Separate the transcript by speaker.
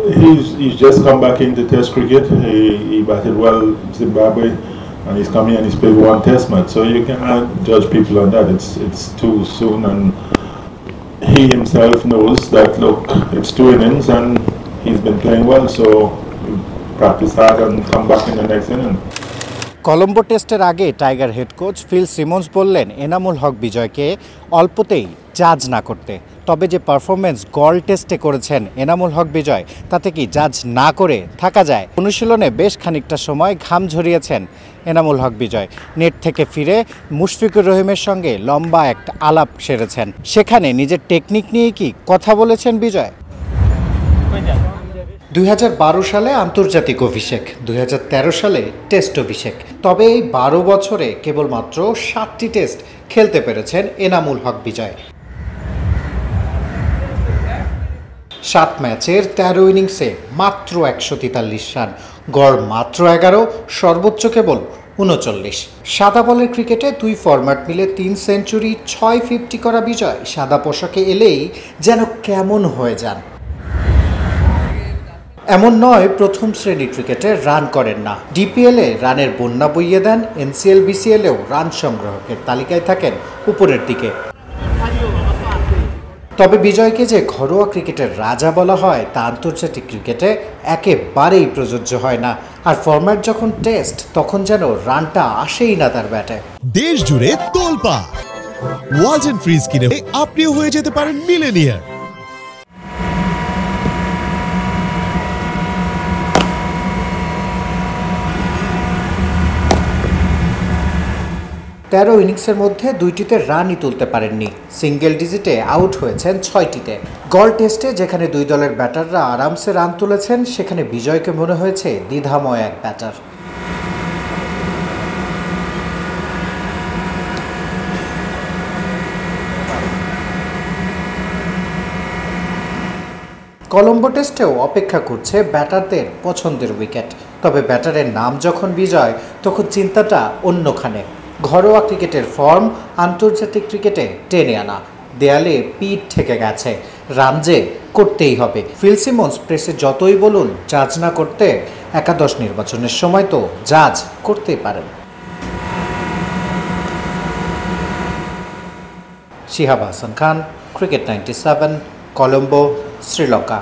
Speaker 1: He's just come back into Test cricket. He batted well in Zimbabwe, and he's come here and he's played one Test match. So you cannot judge people on that. It's too soon, and he himself knows that. Look, it's 2 innings, and he's been playing well. So practice hard and come back in the next inning.
Speaker 2: Colombo টেস্টের আগে tiger head coach Phil Simmons বললেন এনামুল হক বিজয়কে অল্পতেই জাজ না করতে। তবে যে পারফরমেন্স গল টেস্টে করেছেন এনামুল হক বিজয়, তাতে কি জাজ না করে থাকা যায়? অনুশীলনে বেশ খানিকটা সময় ঘাম ঝরিয়েছেন এনামুল হক বিজয়। নেট থেকে ফিরে মুশফিকুর রহিমের সঙ্গে লম্বা একটা আলাপ সেরেছেন। সেখানে নিজের টেকনিক নিয়ে কি কথা বলেছেন বিজয়? 2012 সালে আন্তর্জাতিক অভিষেক, 2013 সালে টেস্ট অভিষেক। তবে এই 12 বছরে কেবলমাত্র 7টি টেস্ট খেলতে পেরেছেন এনামুল হক বিজয়। 7 ম্যাচের 13 ইনিংসে মাত্র 143 রান, গড় মাত্র 11, সর্বোচ্চ কেবল 39। সাদা বলের ক্রিকেটে 2 ফরম্যাট মিলে 3 সেঞ্চুরি, 6 50 করা বিজয় সাদা পোশাকে এলেই যেন কেমন হয়ে যান। এমন নয় প্রথম শ্রেণী ক্রিকেটে রান করেন না, ডিপিএলে রানের বন্যা বইয়ে দেন, এনসিএল বিসিএলেও রান সংগ্রাহকের তালিকায় থাকেন উপরের দিকে। তবে বিজয়কে যে ঘরোয়া ক্রিকেটের রাজা বলা হয় তা আন্তর্জাতিক ক্রিকেটে একেবারেই প্রযোজ্য হয় না। আর ফরম্যাট যখন টেস্ট, তখন যেন রানটা আসেই না তার ব্যাটে।
Speaker 3: দেশ জুড়ে তোলপাড় ওয়ালটন ফ্রিজ কিনে আপনিও হয়ে যেতে পারেন মিলেনিয়ার।
Speaker 2: 13 ইনিংসের মধ্যে 2টিতে রানই তুলতে পারেননি, সিঙ্গেল ডিজিটে আউট হয়েছেন 6টিতে। গল টেস্টে যেখানে 2 দলের ব্যাটাররা আরামসে রান তুলেছেন, সেখানে বিজয়কে মনে হয়েছে দ্বিধাময় এক ব্যাটার। কলম্বো টেস্টেও অপেক্ষা করছে ব্যাটারদের পছন্দের উইকেট। তবে ব্যাটারের নাম যখন বিজয়, তখন চিন্তাটা অন্যখানে। ঘরোয়া ক্রিকেটের ফর্ম আন্তর্জাতিক ক্রিকেটে টেনে আনা, দেয়ালে পিঠ ঠেকে গেছে, রান যে করতেই হবে। ফিল সিমন্স প্রেসে যতই বলুন জাজ না করতে, একাদশ নির্বাচনের সময় তো জাজ করতেই পারেন। শিহাব হাসান খান, ক্রিকেট 97, কলম্বো, শ্রীলঙ্কা।